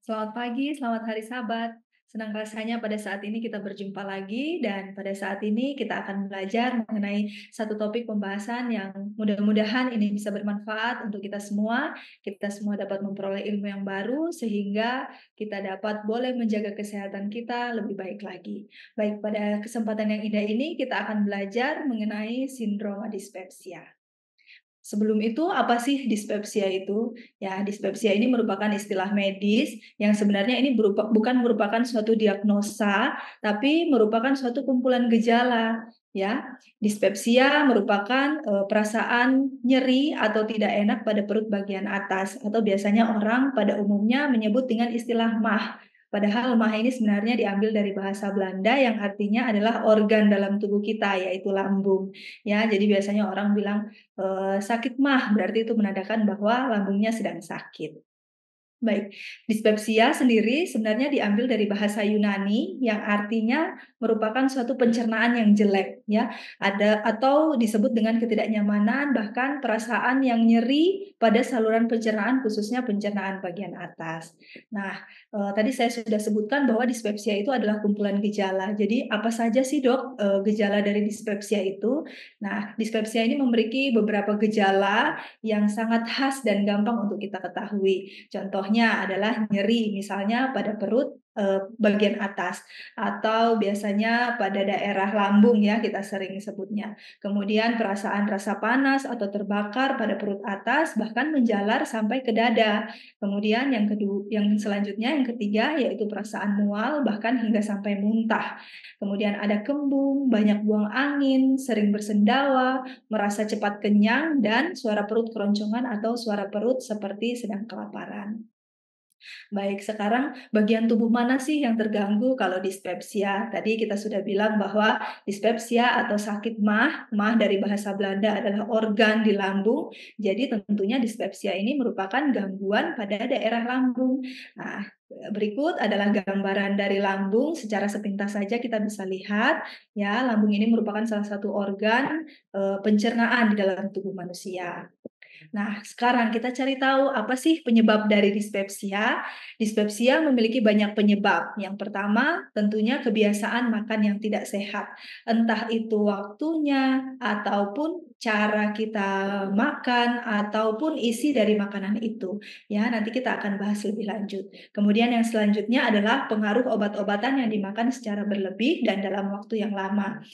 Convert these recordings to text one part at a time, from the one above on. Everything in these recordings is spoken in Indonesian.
Selamat pagi, selamat hari Sabat. Senang rasanya pada saat ini kita berjumpa lagi dan pada saat ini kita akan belajar mengenai satu topik pembahasan yang mudah-mudahan ini bisa bermanfaat untuk kita semua. Kita semua dapat memperoleh ilmu yang baru sehingga kita dapat boleh menjaga kesehatan kita lebih baik lagi. Baik, pada kesempatan yang indah ini kita akan belajar mengenai sindrom dispepsia. Sebelum itu, apa sih dispepsia itu? Ya, dispepsia ini merupakan istilah medis yang sebenarnya ini bukan merupakan suatu diagnosa, tapi merupakan suatu kumpulan gejala, ya. Dispepsia merupakan perasaan nyeri atau tidak enak pada perut bagian atas atau biasanya orang pada umumnya menyebut dengan istilah MAH. Padahal MAH ini sebenarnya diambil dari bahasa Belanda yang artinya adalah organ dalam tubuh kita, yaitu lambung. Ya, jadi biasanya orang bilang sakit mah, berarti itu menandakan bahwa lambungnya sedang sakit. Baik, dispepsia sendiri sebenarnya diambil dari bahasa Yunani yang artinya merupakan suatu pencernaan yang jelek ya, ada atau disebut dengan ketidaknyamanan bahkan perasaan yang nyeri pada saluran pencernaan khususnya pencernaan bagian atas. Nah, tadi saya sudah sebutkan bahwa dispepsia itu adalah kumpulan gejala. Jadi apa saja sih Dok, gejala dari dispepsia itu? Nah, dispepsia ini memiliki beberapa gejala yang sangat khas dan gampang untuk kita ketahui. Contohnya adalah nyeri misalnya pada perut, bagian atas atau biasanya pada daerah lambung ya kita sering sebutnya. Kemudian perasaan rasa panas atau terbakar pada perut atas bahkan menjalar sampai ke dada. Kemudian yang selanjutnya yang ketiga yaitu perasaan mual bahkan hingga sampai muntah. Kemudian ada kembung, banyak buang angin, sering bersendawa, merasa cepat kenyang dan suara perut keroncongan atau suara perut seperti sedang kelaparan. Baik, sekarang bagian tubuh mana sih yang terganggu kalau dispepsia? Tadi kita sudah bilang bahwa dispepsia atau sakit MAH dari bahasa Belanda adalah organ di lambung. Jadi tentunya dispepsia ini merupakan gangguan pada daerah lambung. Nah, berikut adalah gambaran dari lambung secara sepintas saja kita bisa lihat ya, lambung ini merupakan salah satu organ pencernaan di dalam tubuh manusia. Nah, sekarang kita cari tahu apa sih penyebab dari dispepsia. Dispepsia memiliki banyak penyebab. Yang pertama, tentunya kebiasaan makan yang tidak sehat. Entah itu waktunya, ataupun cara kita makan, ataupun isi dari makanan itu. Ya, nanti kita akan bahas lebih lanjut. Kemudian yang selanjutnya adalah pengaruh obat-obatan yang dimakan secara berlebih dan dalam waktu yang lama.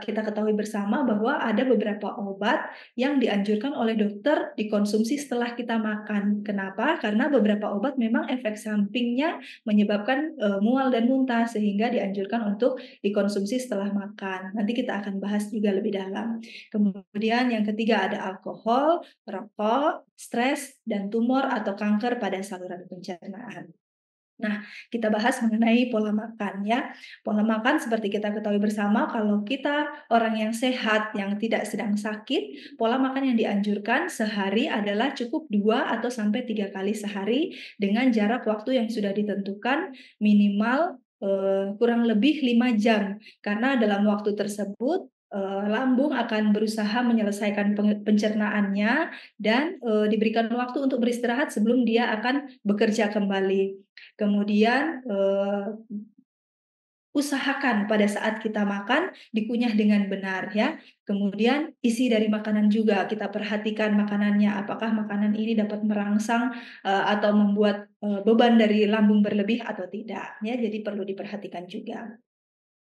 Kita ketahui bersama bahwa ada beberapa obat yang dianjurkan oleh dokter dikonsumsi setelah kita makan. Kenapa? Karena beberapa obat memang efek sampingnya menyebabkan mual dan muntah sehingga dianjurkan untuk dikonsumsi setelah makan. Nanti kita akan bahas juga lebih dalam. Kemudian yang ketiga ada alkohol, rokok, stres, dan tumor atau kanker pada saluran pencernaan. Nah, kita bahas mengenai pola makan ya. Pola makan seperti kita ketahui bersama kalau kita orang yang sehat, yang tidak sedang sakit, pola makan yang dianjurkan sehari adalah cukup 2 atau sampai 3 kali sehari dengan jarak waktu yang sudah ditentukan minimal, kurang lebih 5 jam. Karena dalam waktu tersebut, lambung akan berusaha menyelesaikan pencernaannya dan, diberikan waktu untuk beristirahat sebelum dia akan bekerja kembali. Kemudian, usahakan pada saat kita makan dikunyah dengan benar ya. Kemudian isi dari makanan juga kita perhatikan makanannya, apakah makanan ini dapat merangsang, atau membuat, beban dari lambung berlebih atau tidak ya, jadi perlu diperhatikan juga.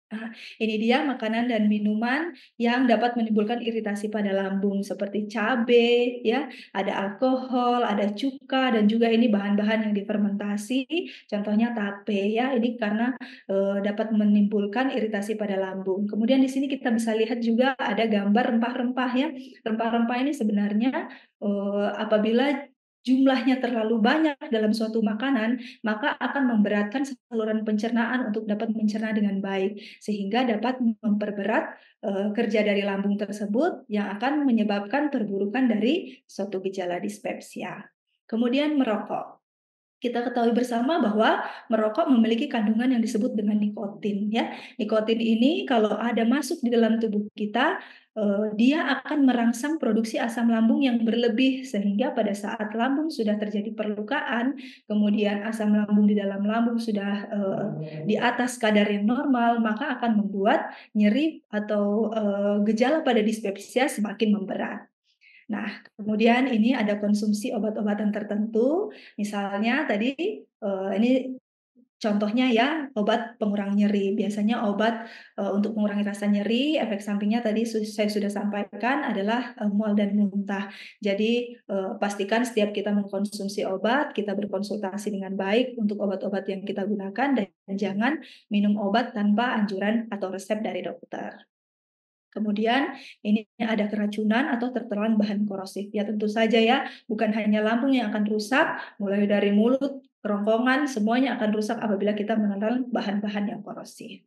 Nah, ini dia makanan dan minuman yang dapat menimbulkan iritasi pada lambung seperti cabe, ya, ada alkohol, ada cuka, dan juga ini bahan-bahan yang difermentasi, contohnya tape, ya, ini karena dapat menimbulkan iritasi pada lambung. Kemudian di sini kita bisa lihat juga ada gambar rempah-rempah, ya. Rempah-rempah ini sebenarnya apabila jumlahnya terlalu banyak dalam suatu makanan, maka akan memberatkan saluran pencernaan untuk dapat mencerna dengan baik sehingga dapat memperberat, kerja dari lambung tersebut yang akan menyebabkan perburukan dari suatu gejala dispepsia. Kemudian merokok. Kita ketahui bersama bahwa merokok memiliki kandungan yang disebut dengan nikotin ya. Nikotin ini kalau ada masuk di dalam tubuh kita, dia akan merangsang produksi asam lambung yang berlebih sehingga pada saat lambung sudah terjadi perlukaan, kemudian asam lambung di dalam lambung sudah, di atas kadar yang normal, maka akan membuat nyeri atau, gejala pada dispepsia semakin memberat. Nah, kemudian ini ada konsumsi obat-obatan tertentu, misalnya tadi, ini contohnya ya, obat pengurang nyeri. Biasanya obat, untuk mengurangi rasa nyeri, efek sampingnya tadi saya sudah sampaikan adalah, mual dan muntah. Jadi, pastikan setiap kita mengkonsumsi obat, kita berkonsultasi dengan baik untuk obat-obat yang kita gunakan dan jangan minum obat tanpa anjuran atau resep dari dokter. Kemudian ini ada keracunan atau tertelan bahan korosif. Ya tentu saja ya, bukan hanya lambung yang akan rusak, mulai dari mulut, kerongkongan, semuanya akan rusak apabila kita menelan bahan-bahan yang korosif.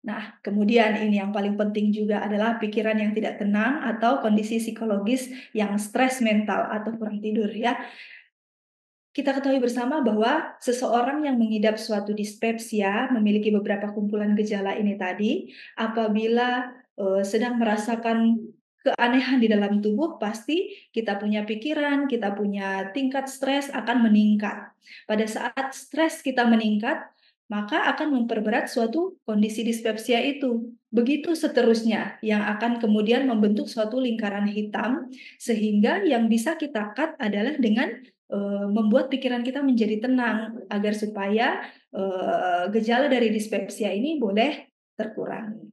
Nah, kemudian ini yang paling penting juga adalah pikiran yang tidak tenang atau kondisi psikologis yang stres mental atau kurang tidur ya. Kita ketahui bersama bahwa seseorang yang mengidap suatu dispepsia memiliki beberapa kumpulan gejala ini tadi, apabila, sedang merasakan keanehan di dalam tubuh, pasti kita punya pikiran, kita punya tingkat stres akan meningkat. Pada saat stres kita meningkat, maka akan memperberat suatu kondisi dispepsia itu. Begitu seterusnya, yang akan kemudian membentuk suatu lingkaran hitam, sehingga yang bisa kita cut adalah dengan membuat pikiran kita menjadi tenang agar supaya, gejala dari dispepsia ini boleh terkurangi.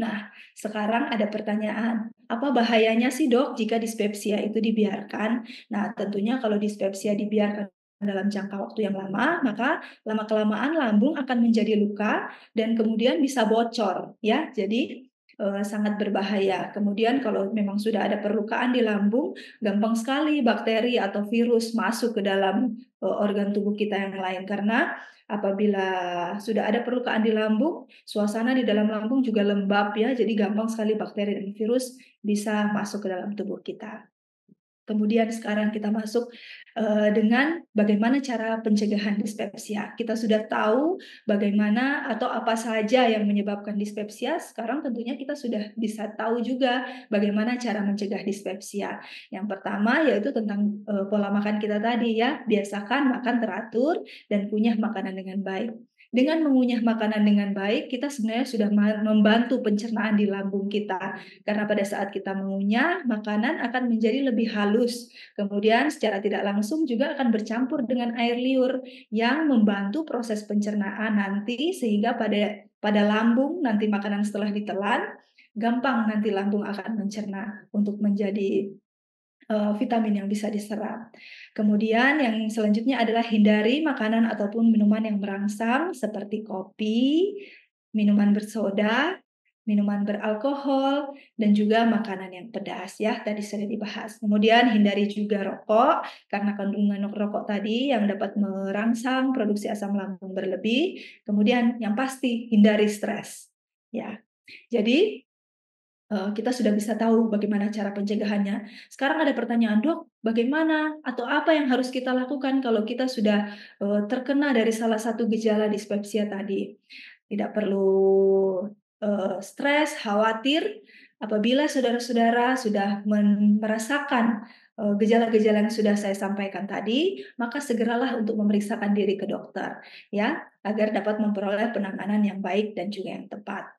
Nah, sekarang ada pertanyaan, apa bahayanya sih Dok jika dispepsia itu dibiarkan? Nah, tentunya kalau dispepsia dibiarkan dalam jangka waktu yang lama, maka lama-kelamaan lambung akan menjadi luka dan kemudian bisa bocor ya. Jadi, sangat berbahaya. Kemudian kalau memang sudah ada perlukaan di lambung, gampang sekali bakteri atau virus masuk ke dalam, organ tubuh kita yang lain. Karena apabila sudah ada perlukaan di lambung, suasana di dalam lambung juga lembab ya, jadi gampang sekali bakteri dan virus bisa masuk ke dalam tubuh kita. Kemudian sekarang kita masuk, dengan bagaimana cara pencegahan dispepsia. Kita sudah tahu bagaimana atau apa saja yang menyebabkan dispepsia, sekarang tentunya kita sudah bisa tahu juga bagaimana cara mencegah dispepsia. Yang pertama yaitu tentang, pola makan kita tadi ya, biasakan makan teratur dan kunyah makanan dengan baik. Dengan mengunyah makanan dengan baik, kita sebenarnya sudah membantu pencernaan di lambung kita. Karena pada saat kita mengunyah, makanan akan menjadi lebih halus. Kemudian secara tidak langsung juga akan bercampur dengan air liur yang membantu proses pencernaan nanti sehingga pada lambung nanti makanan setelah ditelan, gampang nanti lambung akan mencerna untuk menjadi vitamin yang bisa diserap. Kemudian yang selanjutnya adalah hindari makanan ataupun minuman yang merangsang seperti kopi, minuman bersoda, minuman beralkohol, dan juga makanan yang pedas ya, tadi sudah dibahas. Kemudian hindari juga rokok, karena kandungan rokok tadi yang dapat merangsang produksi asam lambung berlebih. Kemudian yang pasti hindari stres. Ya, jadi kita sudah bisa tahu bagaimana cara pencegahannya. Sekarang ada pertanyaan, "Dok, bagaimana atau apa yang harus kita lakukan kalau kita sudah, terkena dari salah satu gejala dispepsia tadi?" Tidak perlu, stres, khawatir, apabila saudara-saudara sudah merasakan, gejala-gejala yang sudah saya sampaikan tadi, maka segeralah untuk memeriksakan diri ke dokter, ya, agar dapat memperoleh penanganan yang baik dan juga yang tepat.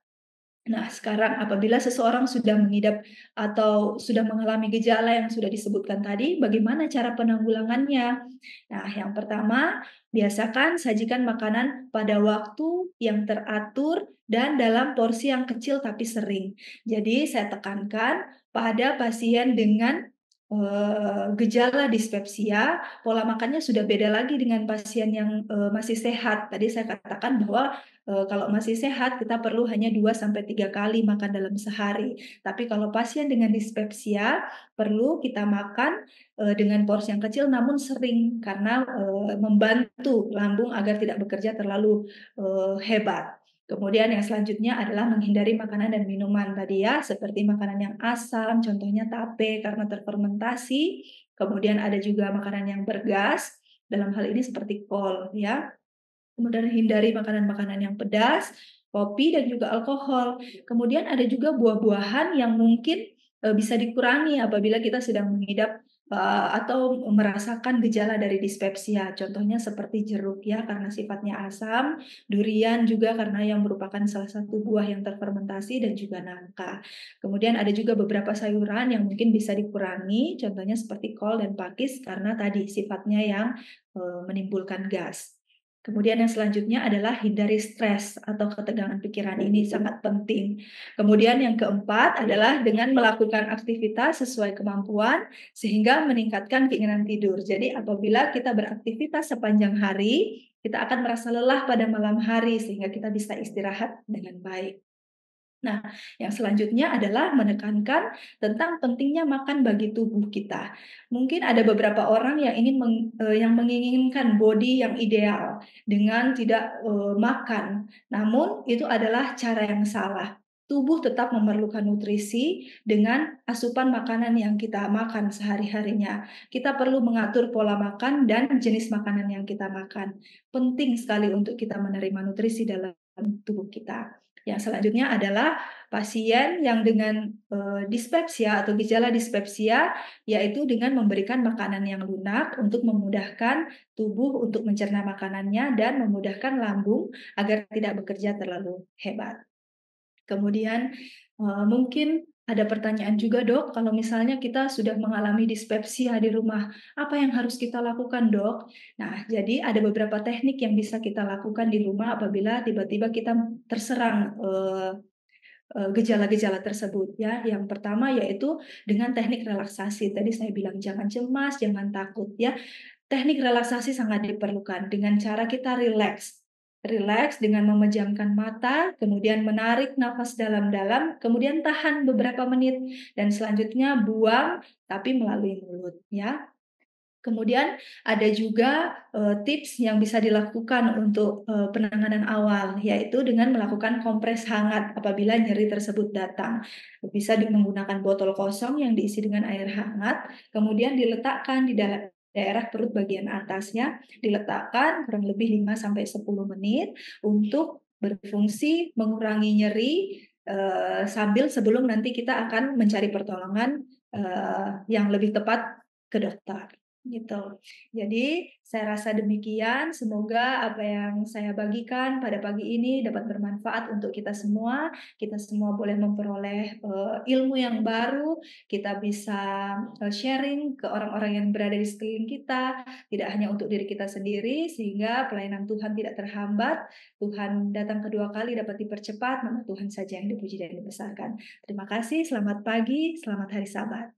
Nah, sekarang apabila seseorang sudah mengidap atau sudah mengalami gejala yang sudah disebutkan tadi, bagaimana cara penanggulangannya? Nah, yang pertama, biasakan sajikan makanan pada waktu yang teratur dan dalam porsi yang kecil tapi sering. Jadi, saya tekankan pada pasien dengan gejala dispepsia, pola makannya sudah beda lagi dengan pasien yang masih sehat. Tadi saya katakan bahwa kalau masih sehat, kita perlu hanya 2 sampai 3 kali makan dalam sehari. Tapi kalau pasien dengan dispepsia, perlu kita makan, dengan porsi yang kecil namun sering, karena, membantu lambung agar tidak bekerja terlalu, hebat. Kemudian yang selanjutnya adalah menghindari makanan dan minuman tadi ya, seperti makanan yang asam, contohnya tape karena terfermentasi. Kemudian ada juga makanan yang bergas, dalam hal ini seperti kol ya. Kemudian hindari makanan-makanan yang pedas, kopi dan juga alkohol. Kemudian ada juga buah-buahan yang mungkin, bisa dikurangi apabila kita sedang mengidap, atau merasakan gejala dari dispepsia. Contohnya seperti jeruk ya, karena sifatnya asam, durian juga karena yang merupakan salah satu buah yang terfermentasi dan juga nangka. Kemudian ada juga beberapa sayuran yang mungkin bisa dikurangi, contohnya seperti kol dan pakis karena tadi sifatnya yang, menimbulkan gas. Kemudian yang selanjutnya adalah hindari stres atau ketegangan pikiran, ini sangat penting. Kemudian yang keempat adalah dengan melakukan aktivitas sesuai kemampuan sehingga meningkatkan keinginan tidur. Jadi apabila kita beraktivitas sepanjang hari, kita akan merasa lelah pada malam hari sehingga kita bisa istirahat dengan baik. Nah, yang selanjutnya adalah menekankan tentang pentingnya makan bagi tubuh kita. Mungkin ada beberapa orang yang yang menginginkan body yang ideal dengan tidak, makan, namun itu adalah cara yang salah. Tubuh tetap memerlukan nutrisi dengan asupan makanan yang kita makan sehari-harinya. Kita perlu mengatur pola makan dan jenis makanan yang kita makan. Penting sekali untuk kita menerima nutrisi dalam tubuh kita. Yang selanjutnya adalah pasien yang dengan, dispepsia atau gejala dispepsia, yaitu dengan memberikan makanan yang lunak untuk memudahkan tubuh untuk mencerna makanannya dan memudahkan lambung agar tidak bekerja terlalu hebat. Kemudian, mungkin ada pertanyaan juga, "Dok, kalau misalnya kita sudah mengalami dispepsia di rumah, apa yang harus kita lakukan, Dok?" Nah, jadi ada beberapa teknik yang bisa kita lakukan di rumah apabila tiba-tiba kita terserang, gejala-gejala tersebut ya. Yang pertama yaitu dengan teknik relaksasi. Tadi saya bilang jangan cemas, jangan takut ya. Teknik relaksasi sangat diperlukan dengan cara kita rileks. Rileks dengan memejamkan mata, kemudian menarik nafas dalam-dalam, kemudian tahan beberapa menit dan selanjutnya buang tapi melalui mulut ya. Kemudian ada juga, tips yang bisa dilakukan untuk, penanganan awal, yaitu dengan melakukan kompres hangat apabila nyeri tersebut datang. Bisa menggunakan botol kosong yang diisi dengan air hangat, kemudian diletakkan di daerah perut bagian atasnya, diletakkan kurang lebih 5 sampai 10 menit untuk berfungsi mengurangi nyeri, sambil sebelum nanti kita akan mencari pertolongan, yang lebih tepat ke dokter. Gitu. Jadi saya rasa demikian, semoga apa yang saya bagikan pada pagi ini dapat bermanfaat untuk kita semua boleh memperoleh, ilmu yang baru, kita bisa, sharing ke orang-orang yang berada di sekeliling kita, tidak hanya untuk diri kita sendiri, sehingga pelayanan Tuhan tidak terhambat, Tuhan datang kedua kali dapat dipercepat, nama Tuhan saja yang dipuji dan dibesarkan. Terima kasih, selamat pagi, selamat hari Sabat.